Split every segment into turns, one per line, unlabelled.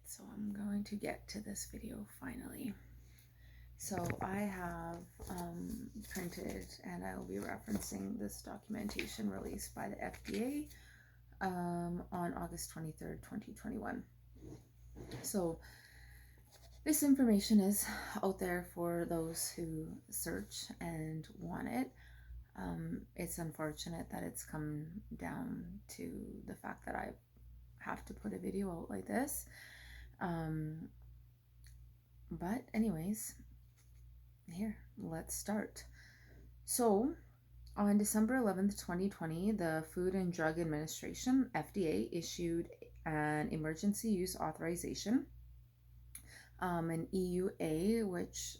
So I'm going to get to this video finally. So I have printed, and I will be referencing this documentation released by the FDA on August 23rd, 2021. So this information is out there for those who search and want it. It's unfortunate that it's come down to the fact that I have to put a video out like this. But anyways, here, let's start. So on December 11th, 2020, the Food and Drug Administration, FDA, issued an emergency use authorization, an EUA, which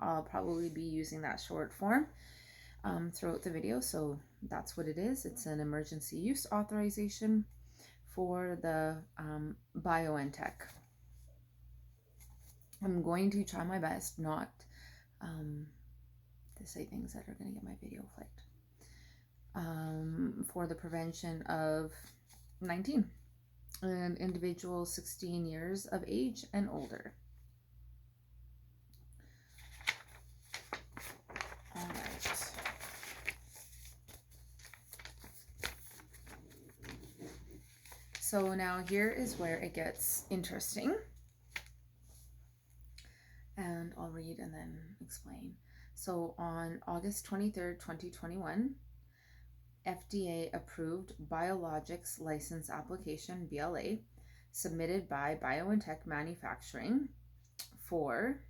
I'll probably be using that short form throughout the video. So that's what it is. It's an emergency use authorization for the BioNTech. I'm going to try my best not to say things that are going to get my video flagged. For the prevention of 19 in individuals 16 years of age and older. All right. So now here is where it gets interesting. And I'll read and then explain. So on August 23rd, 2021, FDA approved Biologics License Application, BLA, submitted by BioNTech Manufacturing for,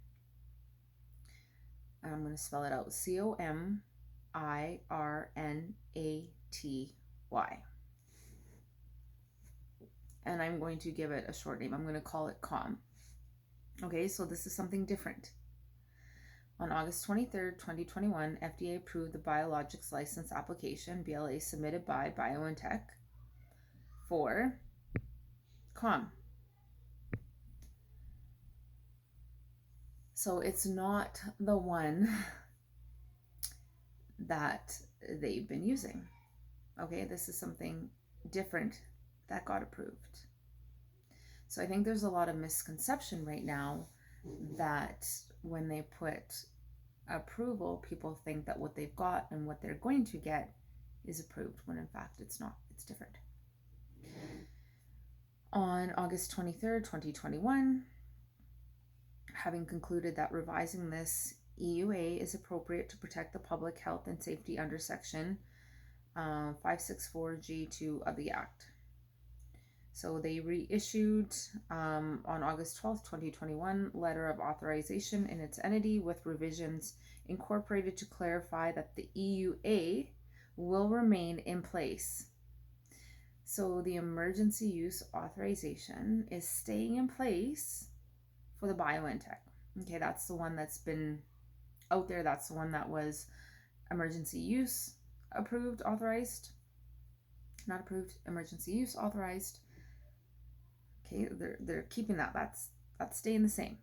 I'm going to spell it out, COMIRNATY. And I'm going to give it a short name. I'm going to call it COM. Okay, so this is something different. On August 23rd, 2021, FDA approved the Biologics License Application, BLA, submitted by BioNTech for COM. So it's not the one that they've been using. Okay, this is something different that got approved. So I think there's a lot of misconception right now that when they put approval, people think that what they've got and what they're going to get is approved, when in fact it's not. It's different. On August 23rd, 2021, having concluded that revising this EUA is appropriate to protect the public health and safety under Section 564G2 of the Act. So they reissued on August 12th, 2021, letter of authorization in its entity with revisions incorporated to clarify that the EUA will remain in place. So the emergency use authorization is staying in place for the BioNTech. Okay, that's the one that's been out there. That's the one that was emergency use approved, authorized, not approved, emergency use authorized. Okay, they're keeping that. That's staying the same.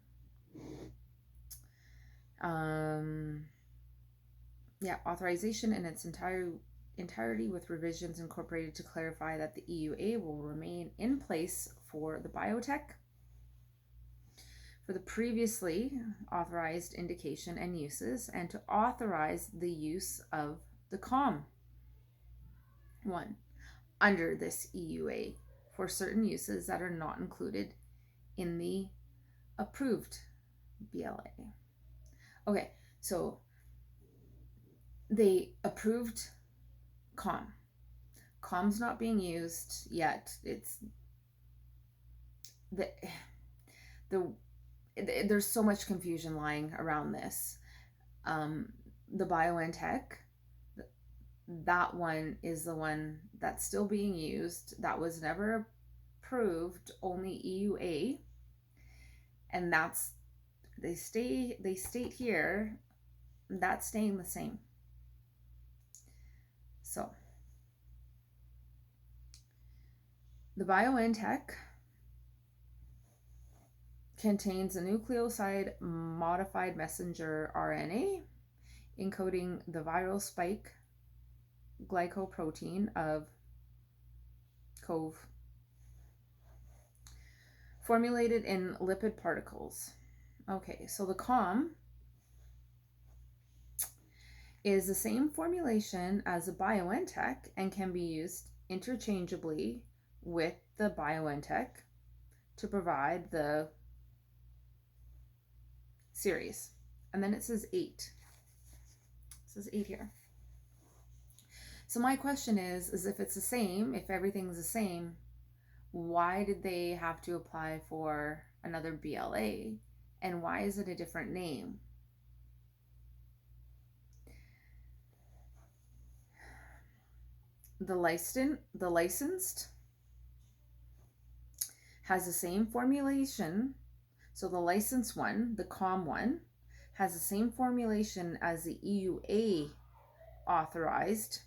Authorization in its entirety with revisions incorporated to clarify that the EUA will remain in place for the biotech for the previously authorized indication and uses, and to authorize the use of the COM one under this EUA for certain uses that are not included in the approved BLA. Okay, so they approved COM. COM's not being used yet. It's there's so much confusion lying around this. The BioNTech, that one is the one that's still being used. That was never approved, only EUA. And that's, they state here, that's staying the same. So the BioNTech contains a nucleoside modified messenger RNA encoding the viral spike glycoprotein of CoV formulated in lipid particles. Okay, so the COM is the same formulation as a BioNTech and can be used interchangeably with the BioNTech to provide the series. And then it says 8. It says 8 here. So my question is if it's the same, if everything's the same, why did they have to apply for another BLA? And why is it a different name? The licensed has the same formulation. So the licensed one, the COM one, has the same formulation as the EUA authorized.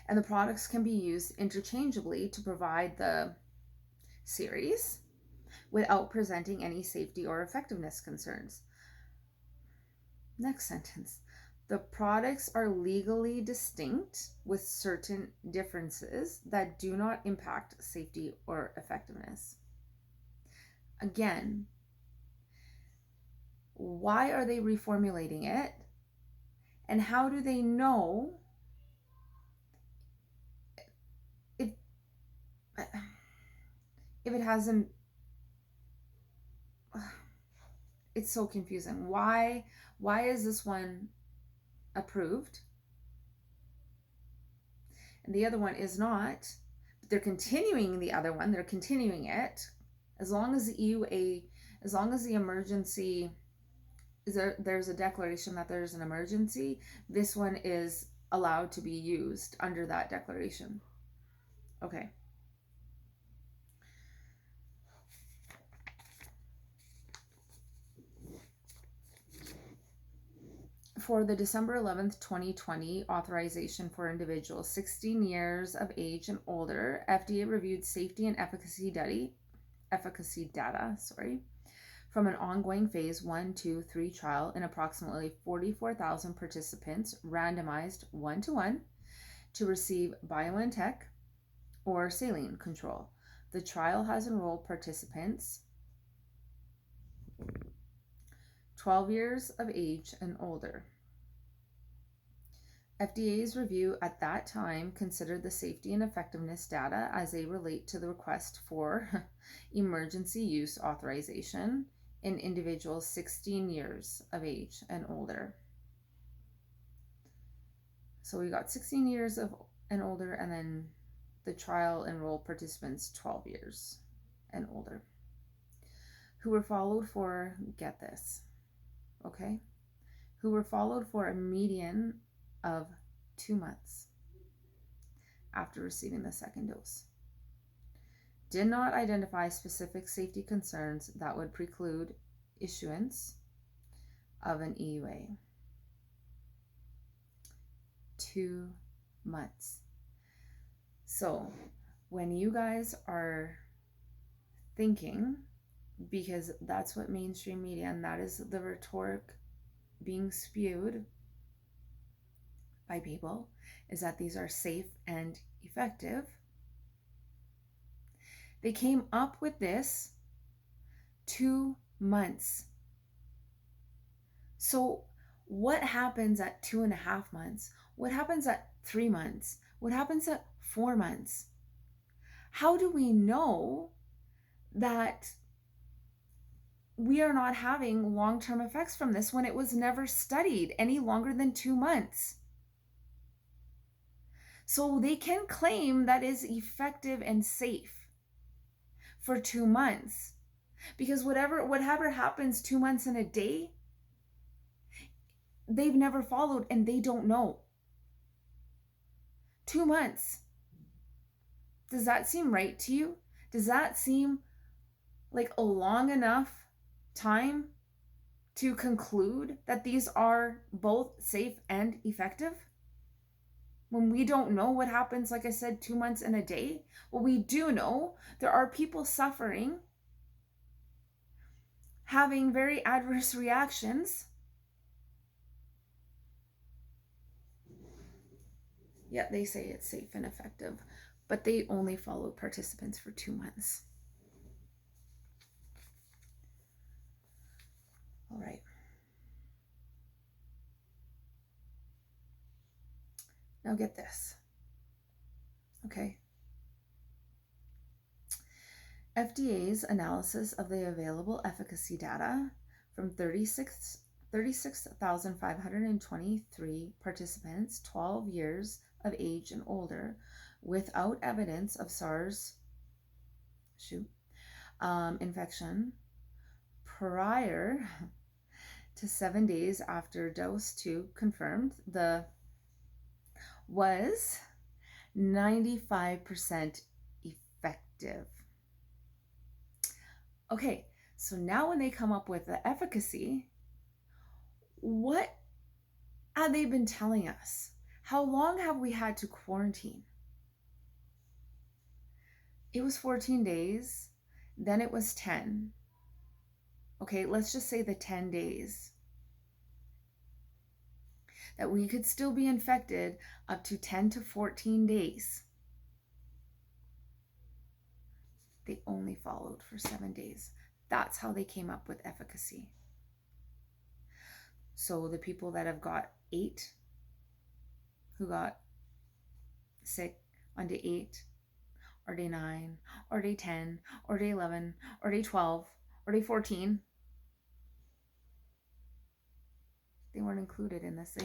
And the products can be used interchangeably to provide the series without presenting any safety or effectiveness concerns. Next sentence. The products are legally distinct with certain differences that do not impact safety or effectiveness. Again, why are they reformulating it? And how do they know if it hasn't? It's so confusing. Why is this one approved and the other one is not? But they're continuing the other one. They're continuing it as long as the EUA, as long as the emergency is there, there's a declaration that there's an emergency. This one is allowed to be used under that declaration. Okay. For the December 11th, 2020 authorization for individuals 16 years of age and older, FDA reviewed safety and efficacy data, from an ongoing phase 1-2-3 trial in approximately 44,000 participants randomized 1-to-1 to receive BioNTech or saline control. The trial has enrolled participants 12 years of age and older. FDA's review at that time considered the safety and effectiveness data as they relate to the request for emergency use authorization in individuals 16 years of age and older. So we got 16 years of and older, and then the trial enrolled participants 12 years and older who were followed for, get this, okay, who were followed for a median of 2 months after receiving the second dose. Did not identify specific safety concerns that would preclude issuance of an EUA. 2 months. So when you guys are thinking, because that's what mainstream media, and that is the rhetoric being spewed by people, is that these are safe and effective. They came up with this 2 months. So what happens at 2.5 months? What happens at 3 months? What happens at 4 months? How do we know that we are not having long-term effects from this when it was never studied any longer than 2 months? So they can claim that is effective and safe for 2 months, because whatever happens 2 months in a day, they've never followed and they don't know. 2 months. Does that seem right to you? Does that seem like a long enough time to conclude that these are both safe and effective? When we don't know what happens, like I said, 2 months in a day? Well, we do know there are people suffering, having very adverse reactions. Yet they say it's safe and effective, but they only followed participants for 2 months. All right. Now get this. Okay. FDA's analysis of the available efficacy data from 36,523 participants 12 years of age and older without evidence of SARS infection prior to 7 days after dose 2 confirmed was 95% effective. Okay, so now when they come up with the efficacy, what have they been telling us? How long have we had to quarantine? It was 14 days, then it was 10. Okay, let's just say the 10 days. That we could still be infected up to 10 to 14 days. They only followed for 7 days. That's how they came up with efficacy. So the people that have got 8, who got sick on day 8, or day 9, or day 10, or day 11, or day 12, or day 14, they weren't included in this.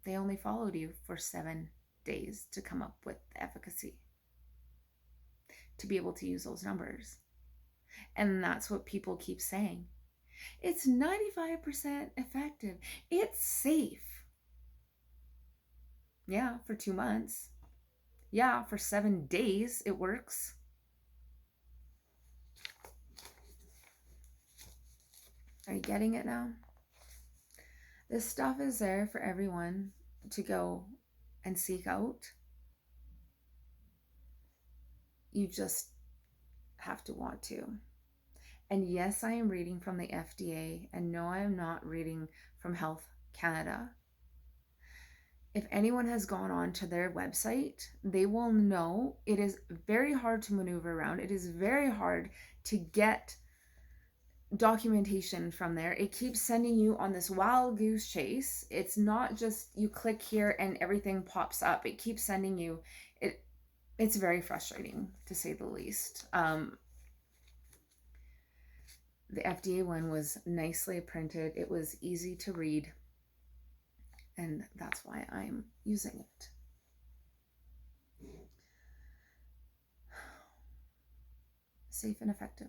They only followed you for 7 days to come up with the efficacy, to be able to use those numbers. And that's what people keep saying. It's 95% effective. It's safe. Yeah, for 2 months. Yeah, for 7 days it works. Are you getting it now? This stuff is there for everyone to go and seek out. You just have to want to. And yes, I am reading from the FDA, and no, I am not reading from Health Canada. If anyone has gone on to their website, they will know it is very hard to maneuver around. It is very hard to get documentation from there. It keeps sending you on this wild goose chase. It's not just you click here and everything pops up. It keeps sending you. It's very frustrating, to say the least. The FDA one was nicely printed. It was easy to read. And that's why I'm using it. Safe and effective.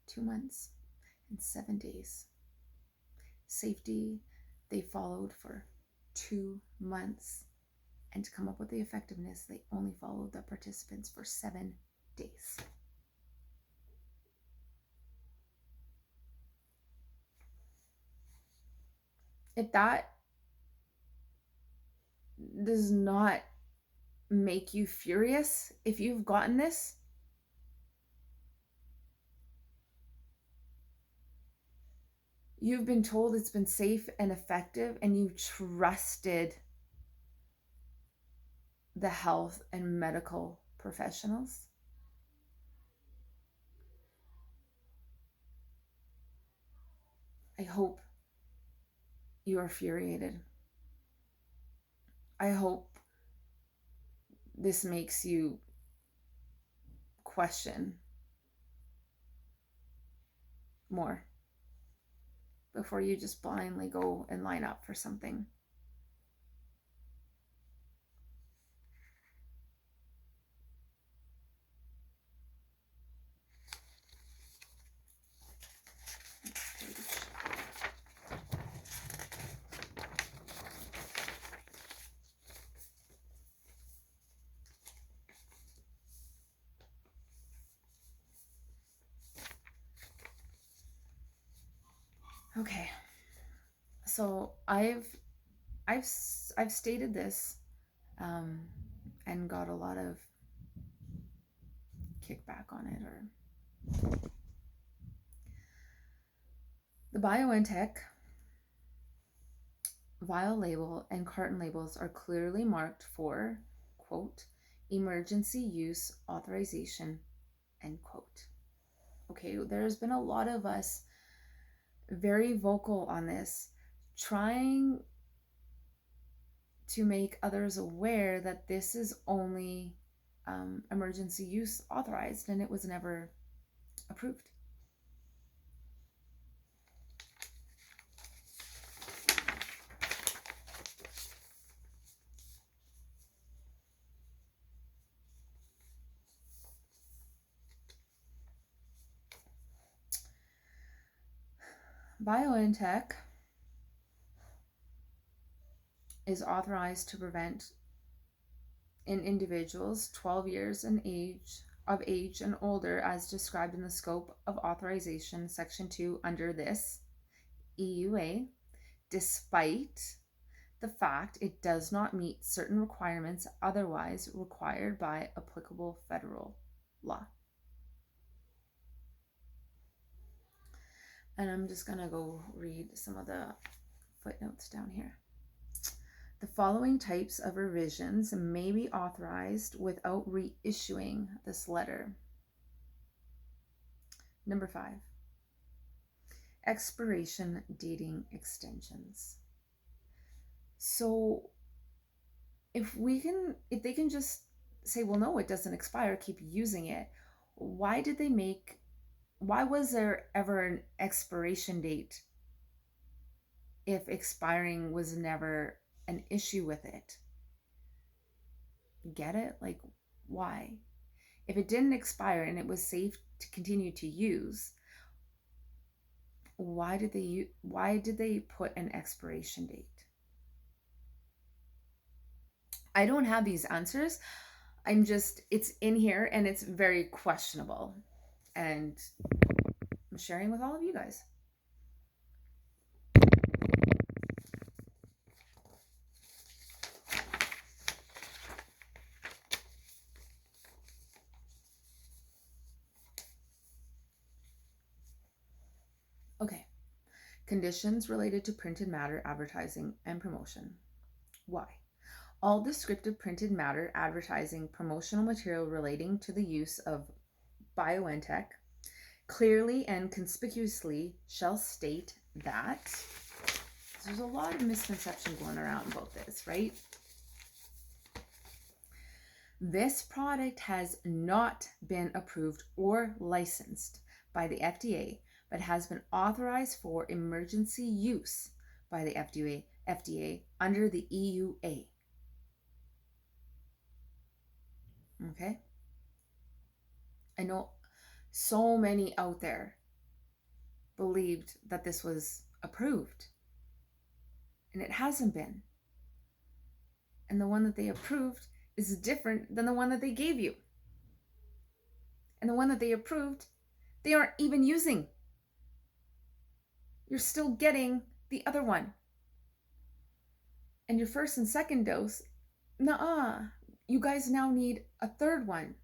2 months and 7 days. Safety, they followed for 2 months. And to come up with the effectiveness, they only followed the participants for 7 days. If that does not make you furious, if you've gotten this, you've been told it's been safe and effective, and you trusted the health and medical professionals. I hope you are infuriated. I hope this makes you question more before you just blindly go and line up for something. Okay, so I've stated this and got a lot of kickback on it. Or the BioNTech vial label and carton labels are clearly marked for, quote, emergency use authorization, end quote. Okay, there's been a lot of us very vocal on this, trying to make others aware that this is only emergency use authorized, and it was never approved. BioNTech is authorized to prevent in individuals 12 years of age and older as described in the scope of authorization section 2 under this EUA, despite the fact it does not meet certain requirements otherwise required by applicable federal law. And I'm just going to go read some of the footnotes down here. The following types of revisions may be authorized without reissuing this letter. Number 5, expiration dating extensions. So if they can just say, well, no, it doesn't expire, keep using it, why was there ever an expiration date if expiring was never an issue with it? Get it? Like, why? If it didn't expire and it was safe to continue to use, why did they put an expiration date? I don't have these answers. It's in here and it's very questionable. And I'm sharing with all of you guys. Okay. Conditions related to printed matter advertising and promotion. Why? All descriptive printed matter advertising promotional material relating to the use of BioNTech clearly and conspicuously shall state that there's a lot of misconception going around about this, right? This product has not been approved or licensed by the FDA, but has been authorized for emergency use by the FDA under the EUA. Okay? I know so many out there believed that this was approved, and it hasn't been. And the one that they approved is different than the one that they gave you. And the one that they approved, they aren't even using. You're still getting the other one. And your first and second dose, you guys now need a third one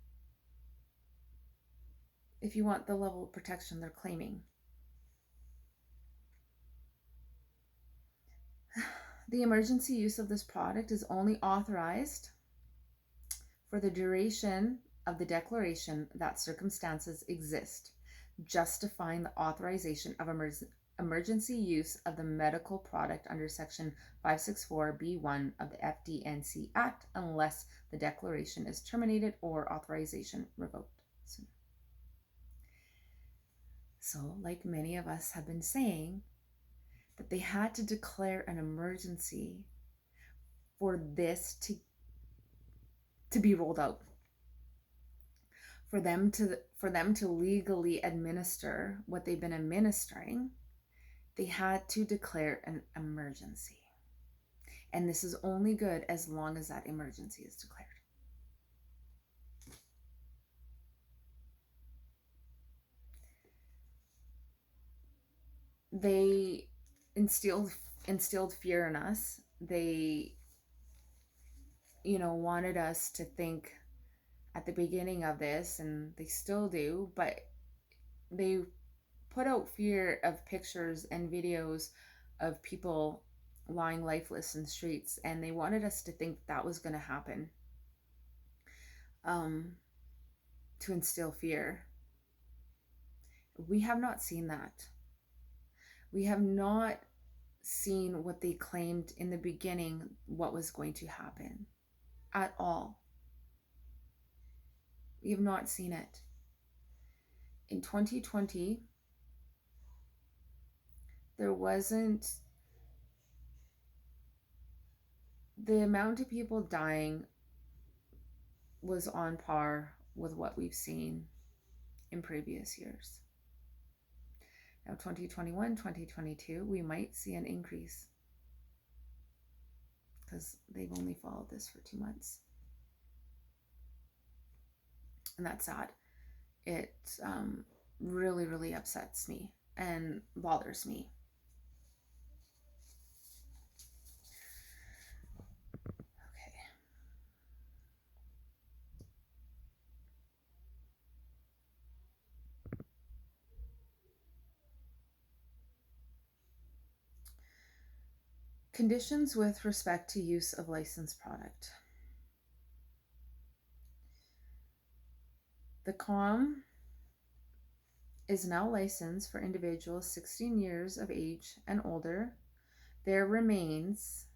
if you want the level of protection they're claiming. The emergency use of this product is only authorized for the duration of the declaration that circumstances exist justifying the authorization of emergency use of the medical product under Section 564B1 of the FD&C Act unless the declaration is terminated or authorization revoked. So, like many of us have been saying, that they had to declare an emergency for this to be rolled out. For them to legally administer what they've been administering, they had to declare an emergency. And this is only good as long as that emergency is declared. They instilled fear in us. They, wanted us to think at the beginning of this, and they still do, but they put out fear of pictures and videos of people lying lifeless in the streets, and they wanted us to think that was going to happen, to instill fear. We have not seen that. We have not seen what they claimed in the beginning what was going to happen at all. We have not seen it. In 2020, there wasn't the amount of people dying was on par with what we've seen in previous years. Now, 2021, 2022, we might see an increase because they've only followed this for 2 months. And that's sad. It really, really upsets me and bothers me. Okay. Conditions with respect to use of licensed product. The COM is now licensed for individuals 16 years of age and older. There remains,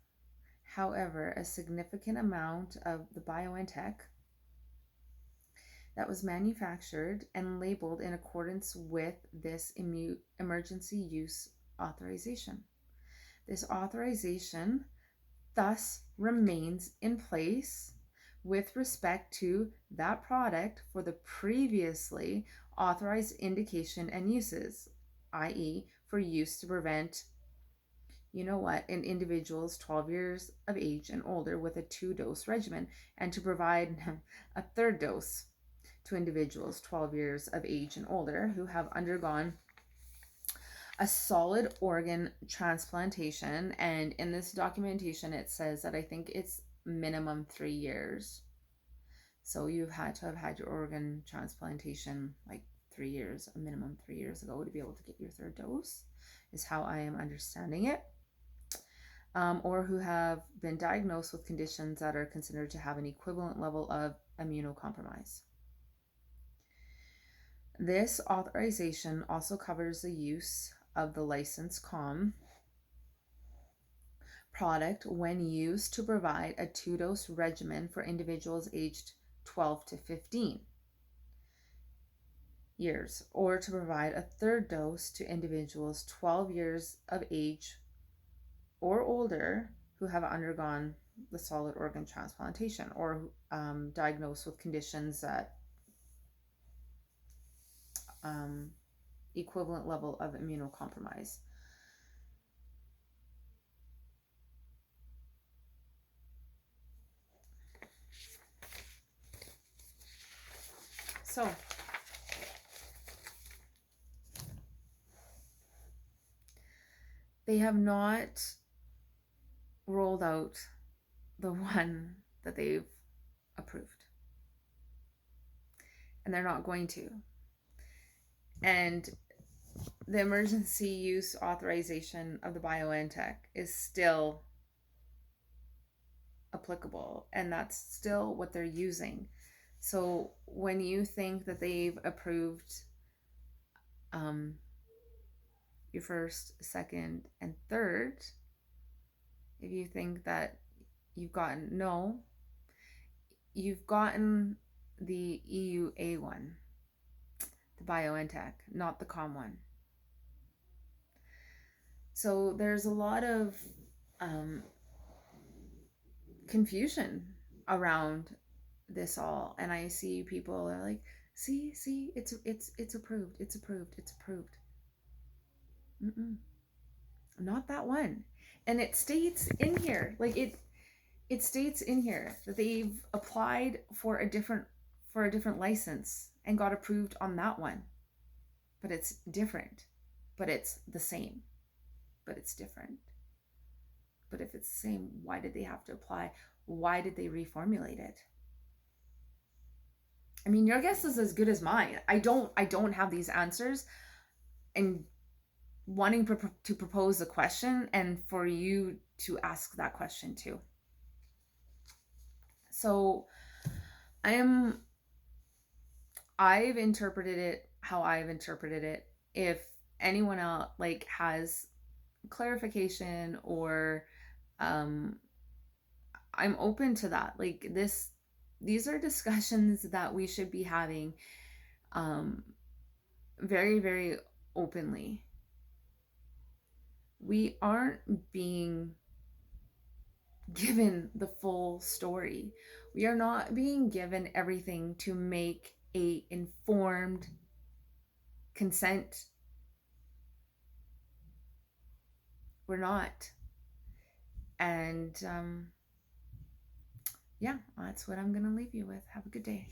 however, a significant amount of the BioNTech that was manufactured and labeled in accordance with this emergency use authorization. This authorization thus remains in place with respect to that product for the previously authorized indication and uses, i.e., for use to prevent, in individuals 12 years of age and older with a 2-dose regimen, and to provide a 3rd dose to individuals 12 years of age and older who have undergone a solid organ transplantation. And in this documentation, it says that I think it's minimum 3 years. So you've had to have had your organ transplantation like 3 years, a minimum 3 years ago to be able to get your 3rd dose, is how I am understanding it. Or who have been diagnosed with conditions that are considered to have an equivalent level of immunocompromise. This authorization also covers the use of the licensed COM product when used to provide a 2-dose regimen for individuals aged 12 to 15 years, or to provide a 3rd dose to individuals 12 years of age or older who have undergone the solid organ transplantation or diagnosed with conditions that equivalent level of immunocompromise. So they have not rolled out the one that they've approved, and they're not going to. And the emergency use authorization of the BioNTech is still applicable, and that's still what they're using. So when you think that they've approved your 1st, 2nd, and 3rd, if you think that you've gotten the EUA one, the BioNTech, not the COM one. So there's a lot of confusion around this all, and I see people are like, see, it's approved, it's approved. Not that one. And it states in here, like it states in here that they've applied for a different license and got approved on that one. But it's different. But it's the same. But it's different. But if it's the same, why did they have to apply? Why did they reformulate it? I mean, your guess is as good as mine. I don't have these answers, and wanting to propose a question and for you to ask that question too. So I've interpreted it how I've interpreted it. If anyone else like has clarification or um I'm open to that. Like these are discussions that we should be having um very, very openly. We aren't being given the full story. We are not being given everything to make a informed consent. We're not. And yeah, that's what I'm going to leave you with. Have a good day.